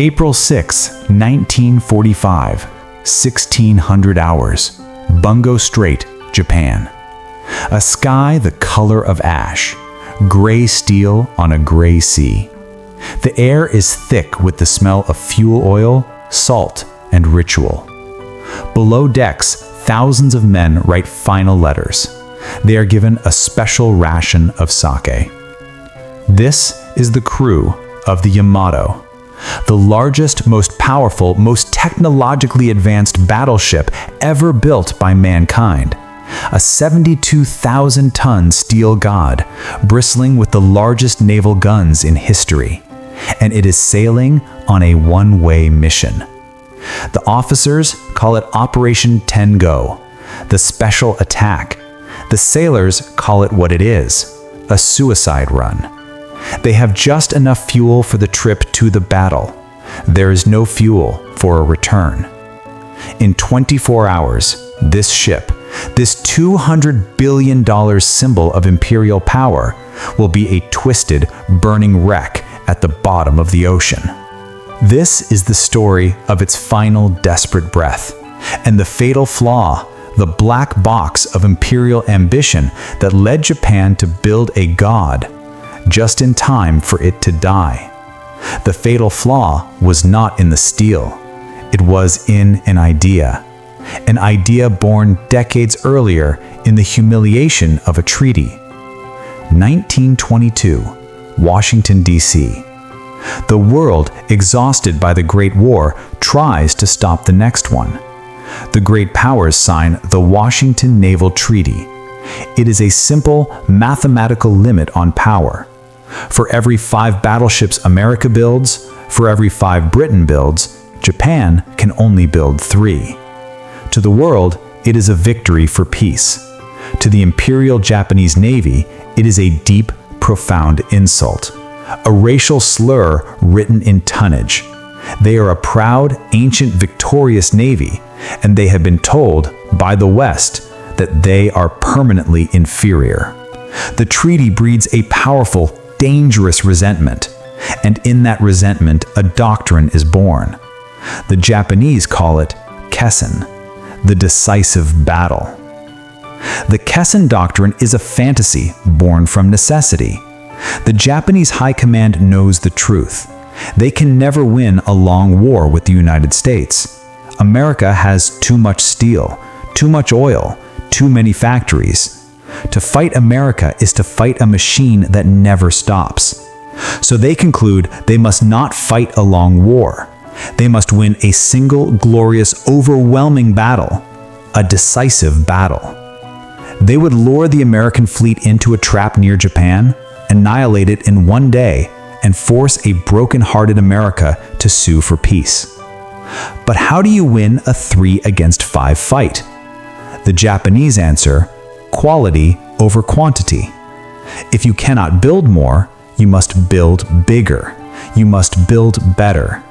April 6, 1945, 1600 hours, Bungo Strait, Japan. A sky the color of ash, gray steel on a gray sea. The air is thick with the smell of fuel oil, salt, and ritual. Below decks, thousands of men write final letters. They are given a special ration of sake. This is the crew of the Yamato, the largest, most powerful, most technologically advanced battleship ever built by mankind. A 72,000-ton steel god, bristling with the largest naval guns in history. And it is sailing on a one-way mission. The officers call it Operation Tengo, the special attack. The sailors call it what it is, a suicide run. They have just enough fuel for the trip to the battle. There is no fuel for a return. In 24 hours, this ship, this $200 billion symbol of imperial power, will be a twisted, burning wreck at the bottom of the ocean. This is the story of its final desperate breath, and the fatal flaw, the black box of imperial ambition that led Japan to build a god, just in time for it to die. The fatal flaw was not in the steel. It was in an idea born decades earlier in the humiliation of a treaty. 1922, Washington, D.C. The world, exhausted by the Great War, tries to stop the next one. The great powers sign the Washington Naval Treaty. It is a simple mathematical limit on power. For every 5 battleships America builds, for every 5 Britain builds, Japan can only build 3. To the world, it is a victory for peace. To the Imperial Japanese Navy, it is a deep, profound insult. A racial slur written in tonnage. They are a proud, ancient, victorious navy, and they have been told by the West that they are permanently inferior. The treaty breeds a powerful, dangerous resentment, and in that resentment, a doctrine is born. The Japanese call it Kessen, the decisive battle. The Kessen doctrine is a fantasy born from necessity. The Japanese High Command knows the truth. They can never win a long war with the United States. America has too much steel, too much oil, too many factories. To fight America is to fight a machine that never stops. So they conclude they must not fight a long war. They must win a single, glorious, overwhelming battle, a decisive battle. They would lure the American fleet into a trap near Japan, annihilate it in one day, and force a broken-hearted America to sue for peace. But how do you win a 3 against 5 fight? The Japanese answer, quality over quantity. If you cannot build more, you must build bigger. You must build better.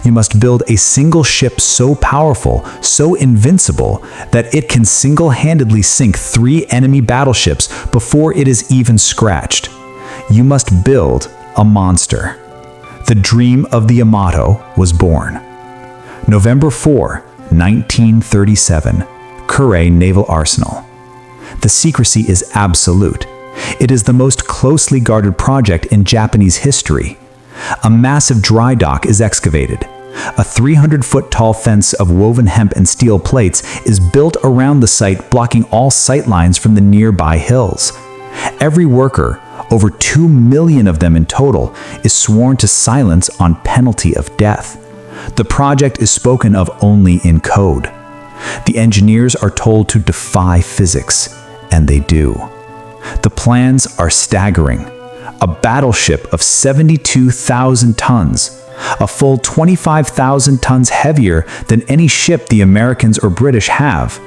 You must build a single ship so powerful, so invincible, that it can single-handedly sink 3 enemy battleships before it is even scratched. You must build a monster. The dream of the Yamato was born. November 4, 1937, Kure Naval Arsenal. The secrecy is absolute. It is the most closely guarded project in Japanese history. A massive dry dock is excavated. A 300-foot tall fence of woven hemp and steel plates is built around the site, blocking all sight lines from the nearby hills. Every worker, over 2 million of them in total, is sworn to silence on penalty of death. The project is spoken of only in code. The engineers are told to defy physics, and they do. The plans are staggering. A battleship of 72,000 tons, a full 25,000 tons heavier than any ship the Americans or British have.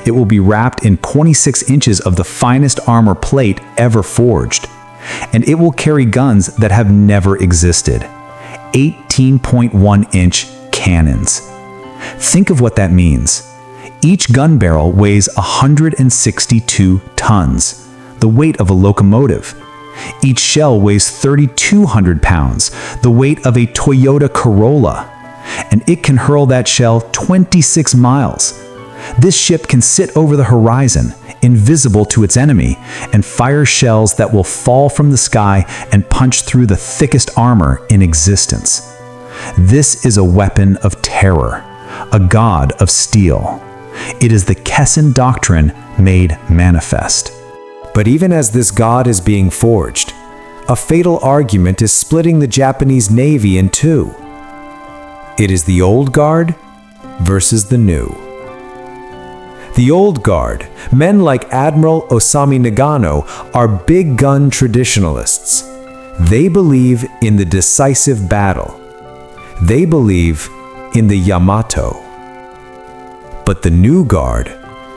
It will be wrapped in 26 inches of the finest armor plate ever forged, and it will carry guns that have never existed. 18.1-inch cannons. Think of what that means. Each gun barrel weighs 162 tons, the weight of a locomotive. Each shell weighs 3,200 pounds, the weight of a Toyota Corolla, and it can hurl that shell 26 miles. This ship can sit over the horizon, invisible to its enemy, and fire shells that will fall from the sky and punch through the thickest armor in existence. This is a weapon of terror, a god of steel. It is the Kessin doctrine made manifest. But even as this god is being forged, a fatal argument is splitting the Japanese Navy in two. It is the old guard versus the new. The old guard, men like Admiral Osamu Nagano, are big gun traditionalists. They believe in the decisive battle. They believe in the Yamato. But the new guard,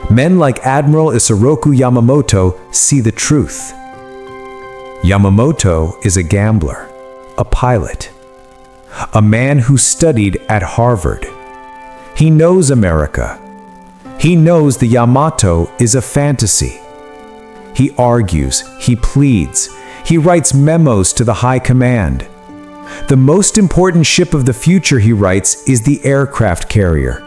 men like Admiral Isoroku Yamamoto, see the truth. Yamamoto is a gambler, a pilot, a man who studied at Harvard. He knows America. He knows the Yamato is a fantasy. He argues, he pleads, he writes memos to the high command. The most important ship of the future, he writes, is the aircraft carrier.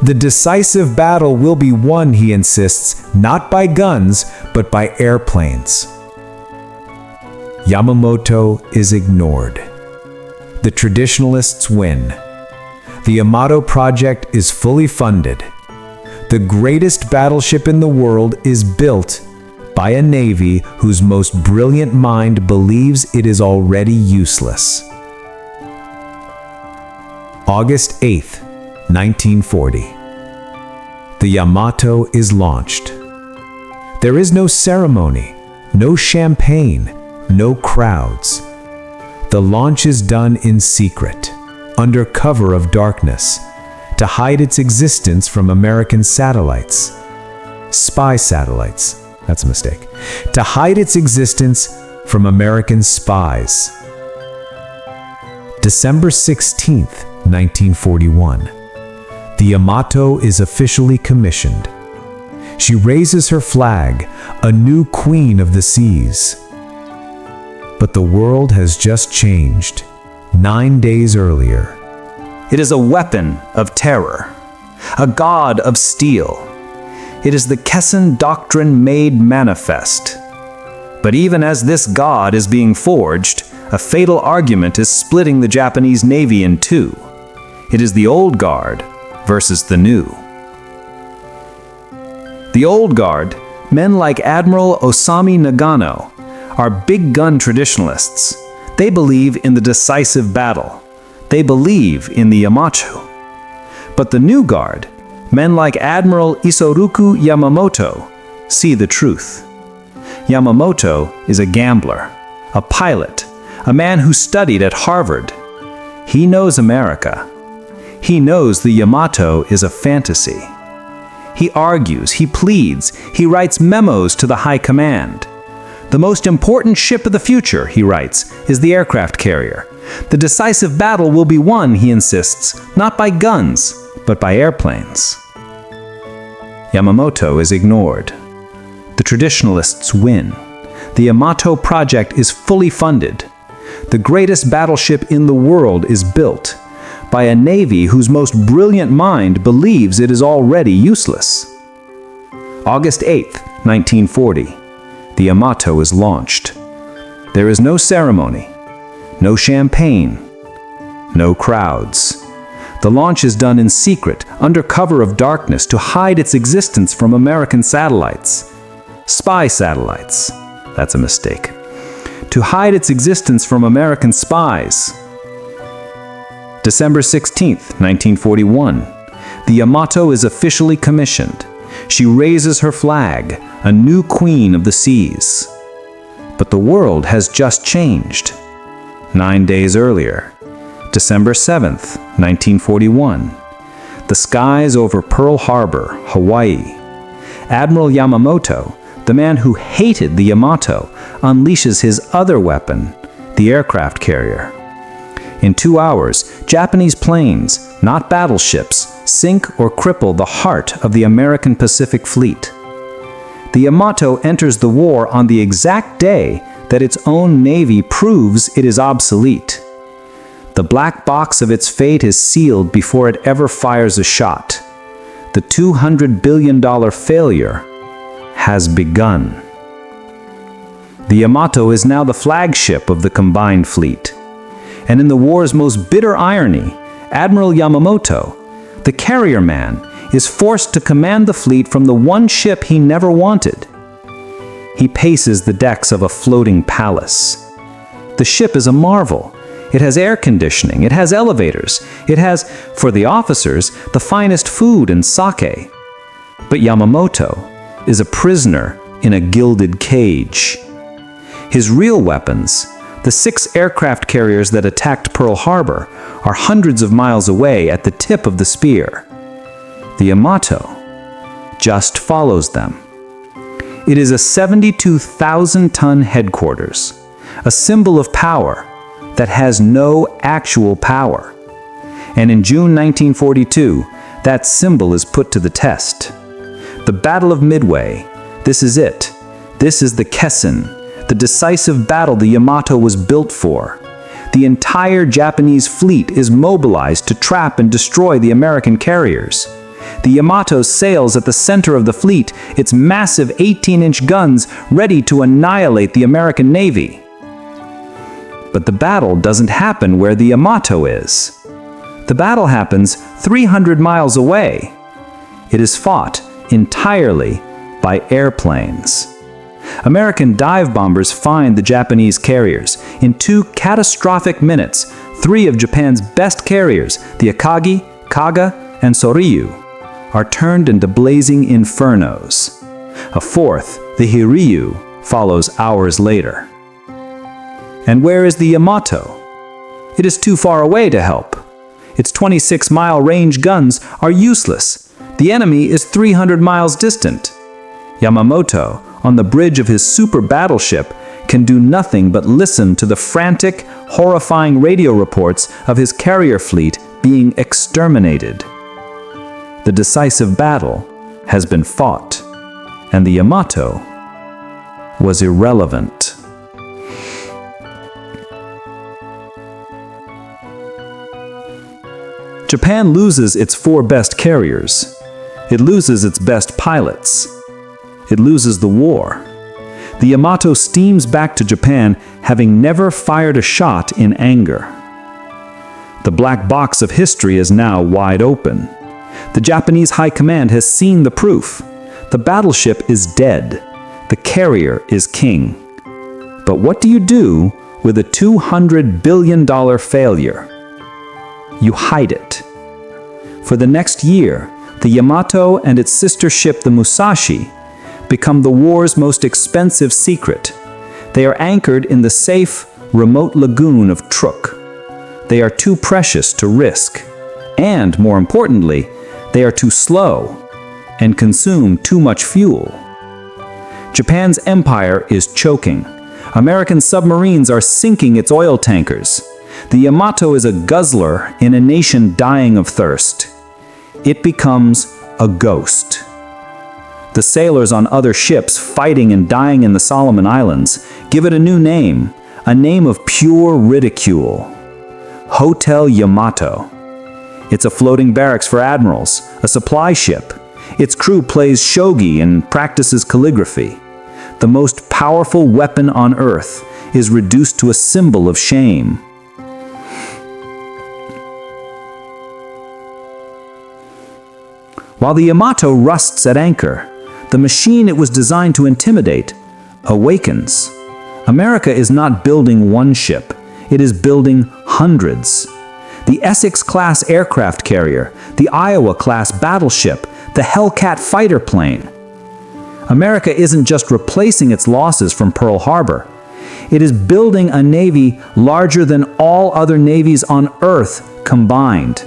The decisive battle will be won, he insists, not by guns, but by airplanes. Yamamoto is ignored. The traditionalists win. The Yamato project is fully funded. The greatest battleship in the world is built by a navy whose most brilliant mind believes it is already useless. August 8th, 1940. The Yamato is launched. There is no ceremony, no champagne, no crowds. The launch is done in secret, under cover of darkness, to hide its existence from American satellites. Spy satellites, that's a mistake. To hide its existence from American spies. December 16th, 1941. The Yamato is officially commissioned. She raises her flag, a new queen of the seas. But the world has just changed. 9 days earlier. It is a weapon of terror, a god of steel. It is the Kessin doctrine made manifest. But even as this god is being forged, a fatal argument is splitting the Japanese Navy in two. It is the old guard versus the new. The old guard, men like Admiral Osamu Nagano, are big gun traditionalists. They believe in the decisive battle. They believe in the Yamato. But the new guard, men like Admiral Isoroku Yamamoto, see the truth. Yamamoto is a gambler, a pilot, a man who studied at Harvard. He knows America. He knows the Yamato is a fantasy. He argues, he pleads, he writes memos to the high command. The most important ship of the future, he writes, is the aircraft carrier. The decisive battle will be won, he insists, not by guns, but by airplanes. Yamamoto is ignored. The traditionalists win. The Yamato project is fully funded. The greatest battleship in the world is built by a navy whose most brilliant mind believes it is already useless. August 8th, 1940. The Yamato is launched. There is no ceremony, no champagne, no crowds. The launch is done in secret, under cover of darkness, to hide its existence from American satellites. Spy satellites. That's a mistake. To hide its existence from American spies. December 16th, 1941. The Yamato is officially commissioned. She raises her flag, a new queen of the seas. But the world has just changed. 9 days earlier, December 7th, 1941. The skies over Pearl Harbor, Hawaii. Admiral Yamamoto, the man who hated the Yamato, unleashes his other weapon, the aircraft carrier. In 2 hours, Japanese planes, not battleships, sink or cripple the heart of the American Pacific Fleet. The Yamato enters the war on the exact day that its own navy proves it is obsolete. The black box of its fate is sealed before it ever fires a shot. The $200 billion failure has begun. The Yamato is now the flagship of the combined fleet. And in the war's most bitter irony, Admiral Yamamoto, the carrier man, is forced to command the fleet from the one ship he never wanted. He paces the decks of a floating palace. The ship is a marvel. It has air conditioning, it has elevators, it has, for the officers, the finest food and sake. But Yamamoto is a prisoner in a gilded cage. His real weapons, the 6 aircraft carriers that attacked Pearl Harbor, are hundreds of miles away at the tip of the spear. The Yamato just follows them. It is a 72,000-ton headquarters, a symbol of power that has no actual power. And in June 1942, that symbol is put to the test. The Battle of Midway, this is it. This is the Kessen, the decisive battle the Yamato was built for. The entire Japanese fleet is mobilized to trap and destroy the American carriers. The Yamato sails at the center of the fleet, its massive 18-inch guns ready to annihilate the American Navy. But the battle doesn't happen where the Yamato is. The battle happens 300 miles away. It is fought entirely by airplanes. American dive bombers find the Japanese carriers. In 2 catastrophic minutes, 3 of Japan's best carriers, the Akagi, Kaga, and Soryu, are turned into blazing infernos. A 4th, the Hiryu, follows hours later. And where is the Yamato? It is too far away to help. Its 26-mile range guns are useless. The enemy is 300 miles distant. Yamamoto, on the bridge of his super battleship, can do nothing but listen to the frantic, horrifying radio reports of his carrier fleet being exterminated. The decisive battle has been fought, and the Yamato was irrelevant. Japan loses its 4 best carriers. It loses its best pilots. It loses the war. The Yamato steams back to Japan, having never fired a shot in anger. The black box of history is now wide open. The Japanese High Command has seen the proof. The battleship is dead. The carrier is king. But what do you do with a $200 billion failure? You hide it. For the next year, the Yamato and its sister ship, the Musashi, become the war's most expensive secret. They are anchored in the safe, remote lagoon of Truk. They are too precious to risk. And, more importantly, they are too slow and consume too much fuel. Japan's empire is choking. American submarines are sinking its oil tankers. The Yamato is a guzzler in a nation dying of thirst. It becomes a ghost. The sailors on other ships fighting and dying in the Solomon Islands give it a new name, a name of pure ridicule. Hotel Yamato. It's a floating barracks for admirals, a supply ship. Its crew plays shogi and practices calligraphy. The most powerful weapon on earth is reduced to a symbol of shame. While the Yamato rusts at anchor, the machine it was designed to intimidate awakens. America is not building one ship, it is building hundreds. The Essex-class aircraft carrier, the Iowa-class battleship, the Hellcat fighter plane. America isn't just replacing its losses from Pearl Harbor. It is building a navy larger than all other navies on Earth combined.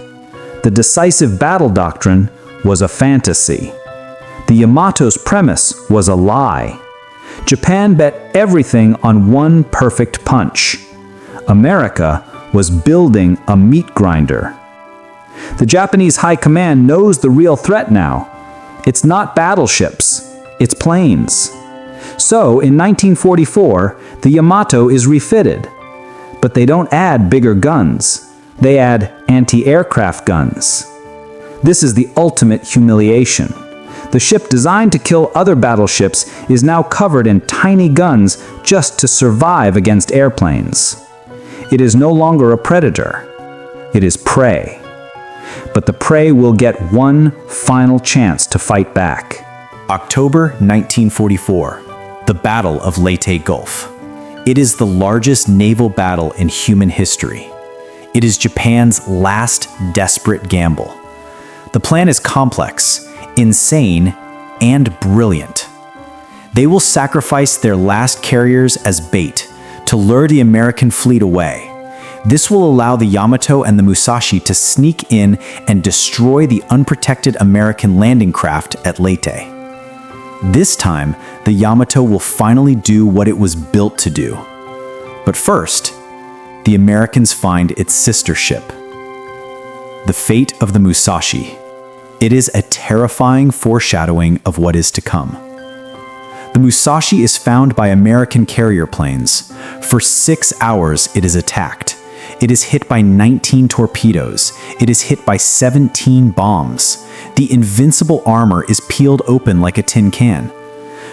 The decisive battle doctrine was a fantasy. The Yamato's premise was a lie. Japan bet everything on one perfect punch. America was building a meat grinder. The Japanese High Command knows the real threat now. It's not battleships, its planes. So, in 1944, the Yamato is refitted. But they don't add bigger guns. They add anti-aircraft guns. This is the ultimate humiliation. The ship designed to kill other battleships is now covered in tiny guns just to survive against airplanes. It is no longer a predator. It is prey. But the prey will get one final chance to fight back. October 1944, the Battle of Leyte Gulf. It is the largest naval battle in human history. It is Japan's last desperate gamble. The plan is complex, insane, and brilliant. They will sacrifice their last carriers as bait to lure the American fleet away. This will allow the Yamato and the Musashi to sneak in and destroy the unprotected American landing craft at Leyte. This time, the Yamato will finally do what it was built to do. But first, the Americans find its sister ship. The fate of the Musashi. It is a terrifying foreshadowing of what is to come. The Musashi is found by American carrier planes. For 6 hours, it is attacked. It is hit by 19 torpedoes. It is hit by 17 bombs. The invincible armor is peeled open like a tin can.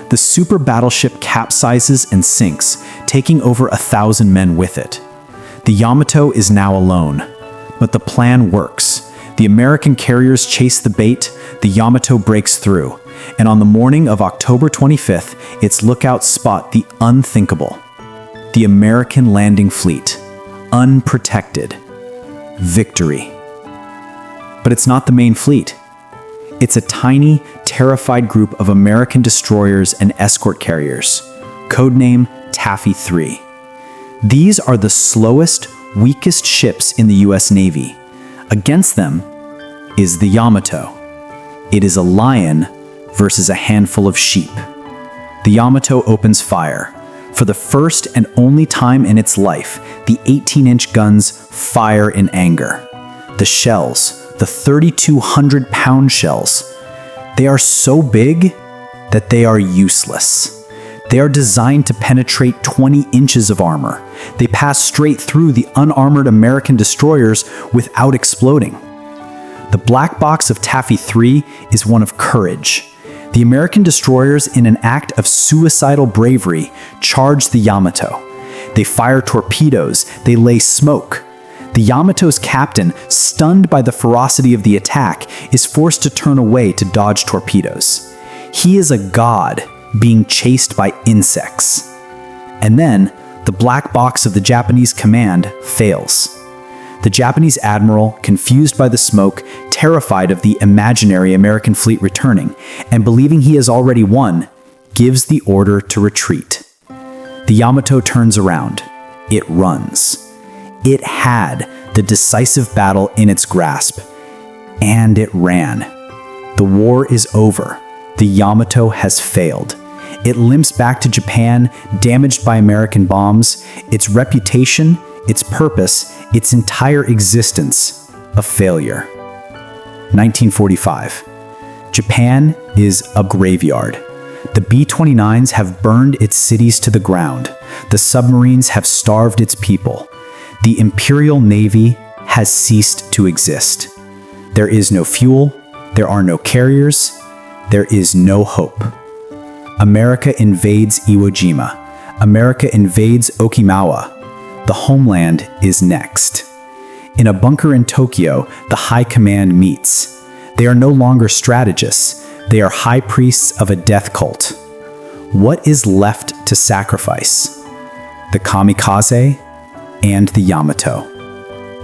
The super battleship capsizes and sinks, taking over 1,000 men with it. The Yamato is now alone, but the plan works. The American carriers chase the bait, the Yamato breaks through, and on the morning of October 25th, its lookouts spot the unthinkable. The American landing fleet, unprotected. Victory. But it's not the main fleet. It's a tiny, terrified group of American destroyers and escort carriers, codename Taffy 3. These are the slowest, weakest ships in the US Navy. Against them is the Yamato. It is a lion versus a handful of sheep. The Yamato opens fire. For the first and only time in its life, the 18-inch guns fire in anger. The shells, the 3,200-pound shells, they are so big that they are useless. They are designed to penetrate 20 inches of armor. They pass straight through the unarmored American destroyers without exploding. The black box of Taffy 3 is one of courage. The American destroyers, in an act of suicidal bravery, charge the Yamato. They fire torpedoes, they lay smoke. The Yamato's captain, stunned by the ferocity of the attack, is forced to turn away to dodge torpedoes. He is a god being chased by insects. And then, the black box of the Japanese command fails. The Japanese admiral, confused by the smoke, terrified of the imaginary American fleet returning, and believing he has already won, gives the order to retreat. The Yamato turns around. It runs. It had the decisive battle in its grasp, and it ran. The war is over. The Yamato has failed. It limps back to Japan, damaged by American bombs, its reputation, its purpose, its entire existence, a failure. 1945. Japan is a graveyard. The B-29s have burned its cities to the ground. The submarines have starved its people. The Imperial Navy has ceased to exist. There is no fuel, there are no carriers, there is no hope. America invades Iwo Jima. America invades Okinawa. The homeland is next. In a bunker in Tokyo, the high command meets. They are no longer strategists. They are high priests of a death cult. What is left to sacrifice? The kamikaze and the Yamato.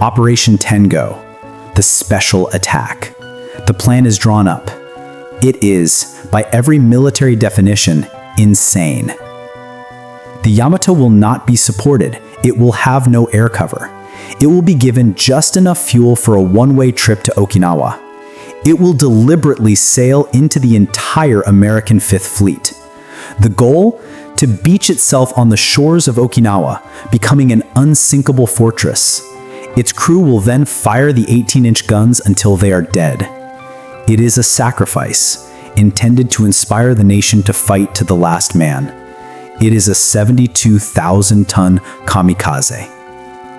Operation Tengo, the special attack. The plan is drawn up. It is, by every military definition, insane. The Yamato will not be supported. It will have no air cover. It will be given just enough fuel for a one-way trip to Okinawa. It will deliberately sail into the entire American Fifth Fleet. The goal? To beach itself on the shores of Okinawa, becoming an unsinkable fortress. Its crew will then fire the 18-inch guns until they are dead. It is a sacrifice. intended to inspire the nation to fight to the last man. It is a 72,000-ton kamikaze.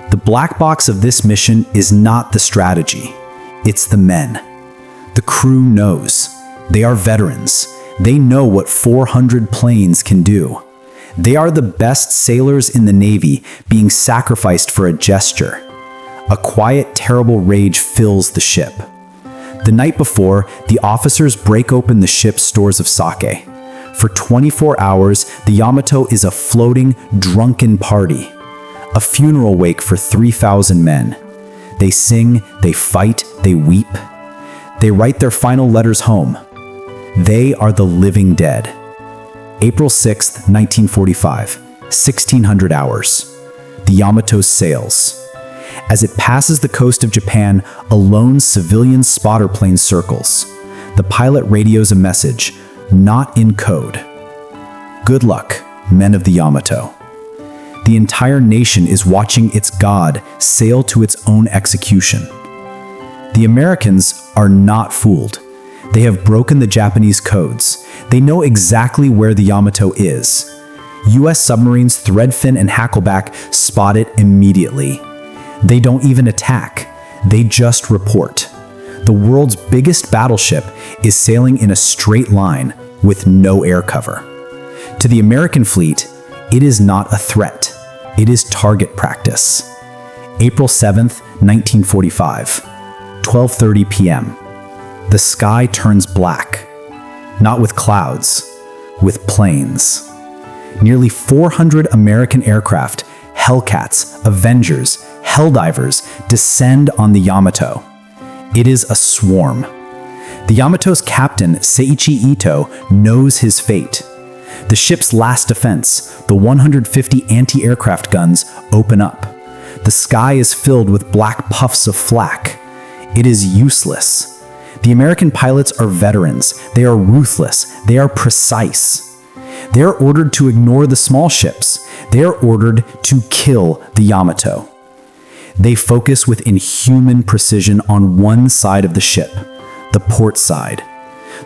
The black box of this mission is not the strategy, it's the men. The crew knows. They are veterans. They know what 400 planes can do. They are the best sailors in the Navy being sacrificed for a gesture. A quiet, terrible rage fills the ship. The night before, the officers break open the ship's stores of sake. For 24 hours, the Yamato is a floating, drunken party. A funeral wake for 3,000 men. They sing, they fight, they weep. They write their final letters home. They are the living dead. April 6, 1945, 1600 hours. The Yamato sails. As it passes the coast of Japan, a lone civilian spotter plane circles. The pilot radios a message, not in code. Good luck, men of the Yamato. The entire nation is watching its god sail to its own execution. The Americans are not fooled. They have broken the Japanese codes. They know exactly where the Yamato is. US submarines Threadfin and Hackleback spot it immediately. They don't even attack. They just report. The world's biggest battleship is sailing in a straight line with no air cover. To the American fleet, it is not a threat. It is target practice. April 7th, 1945, 12:30 p.m. The sky turns black. Not with clouds, with planes. Nearly 400 American aircraft, Hellcats, Avengers, Helldivers, descend on the Yamato. It is a swarm. The Yamato's captain, Seiichi Ito, knows his fate. The ship's last defense, the 150 anti-aircraft guns, open up. The sky is filled with black puffs of flak. It is useless. The American pilots are veterans. They are ruthless. They are precise. They are ordered to ignore the small ships. They are ordered to kill the Yamato. They focus with inhuman precision on one side of the ship, the port side.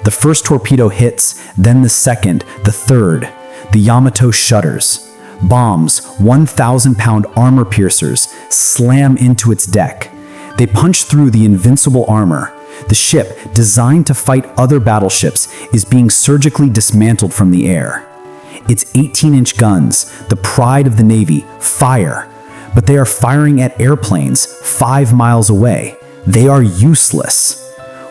The first torpedo hits, then the second, the third. The Yamato shudders. Bombs, 1,000-pound armor piercers, slam into its deck. They punch through the invincible armor. The ship, designed to fight other battleships, is being surgically dismantled from the air. Its 18-inch guns, the pride of the Navy, fire. But they are firing at airplanes 5 miles away. They are useless.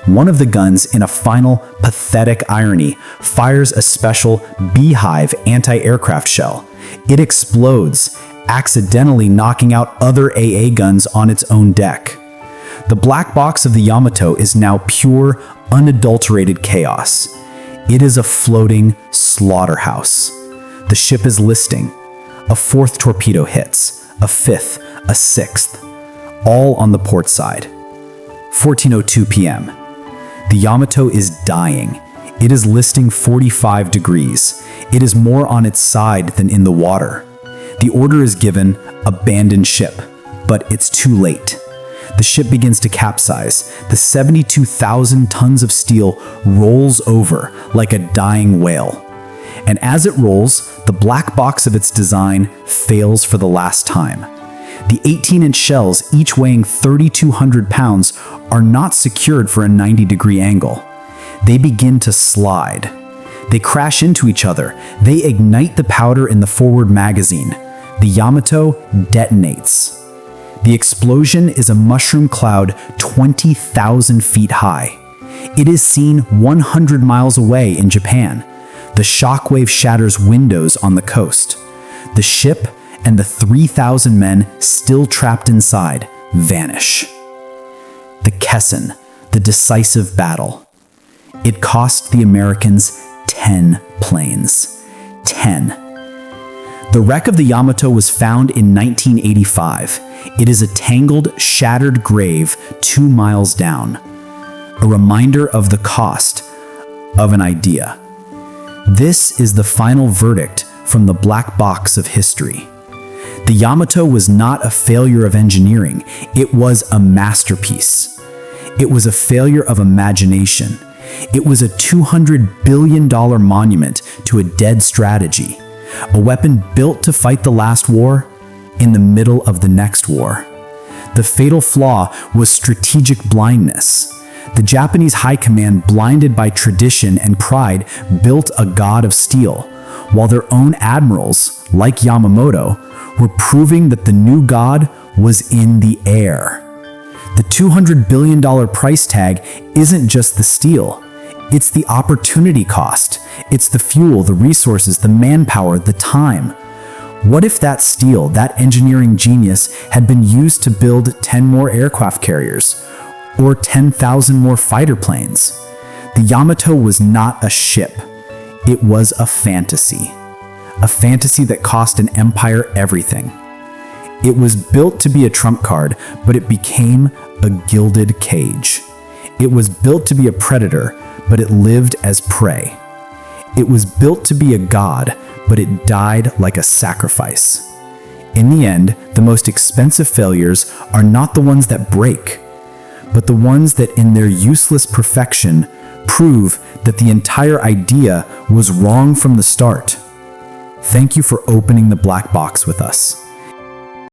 One of the guns, in a final, pathetic irony, fires a special beehive anti-aircraft shell. It explodes, accidentally knocking out other AA guns on its own deck. The black box of the Yamato is now pure, unadulterated chaos. It is a floating slaughterhouse. The ship is listing. A fourth torpedo hits, a fifth, a sixth, all on the port side. 14:02 p.m. The Yamato is dying. It is listing 45 degrees. It is more on its side than in the water. The order is given, abandon ship, but it's too late. The ship begins to capsize. The 72,000 tons of steel rolls over like a dying whale. And as it rolls, the black box of its design fails for the last time. The 18-inch shells, each weighing 3,200 pounds, are not secured for a 90-degree angle. They begin to slide. They crash into each other. They ignite the powder in the forward magazine. The Yamato detonates. The explosion is a mushroom cloud 20,000 feet high. It is seen 100 miles away in Japan. The shockwave shatters windows on the coast. The ship and the 3,000 men still trapped inside vanish. The Kessen, the decisive battle. It cost the Americans 10 planes. 10. The wreck of the Yamato was found in 1985. It is a tangled, shattered grave 2 miles down. A reminder of the cost of an idea. This is the final verdict from the black box of history. The Yamato was not a failure of engineering. It was a masterpiece. It was a failure of imagination. It was a $200 billion monument to a dead strategy, a weapon built to fight the last war in the middle of the next war. The fatal flaw was strategic blindness. The Japanese high command, blinded by tradition and pride, built a god of steel, while their own admirals, like Yamato, were proving that the new god was in the air. The $200 billion price tag isn't just the steel. It's the opportunity cost. It's the fuel, the resources, the manpower, the time. What if that steel, that engineering genius, had been used to build 10 more aircraft carriers or 10,000 more fighter planes? The Yamato was not a ship. It was a fantasy that cost an empire everything. It was built to be a trump card, but it became a gilded cage. It was built to be a predator, but it lived as prey. It was built to be a god, but it died like a sacrifice. In the end, the most expensive failures are not the ones that break, but the ones that in their useless perfection prove that the entire idea was wrong from the start. Thank you for opening the black box with us.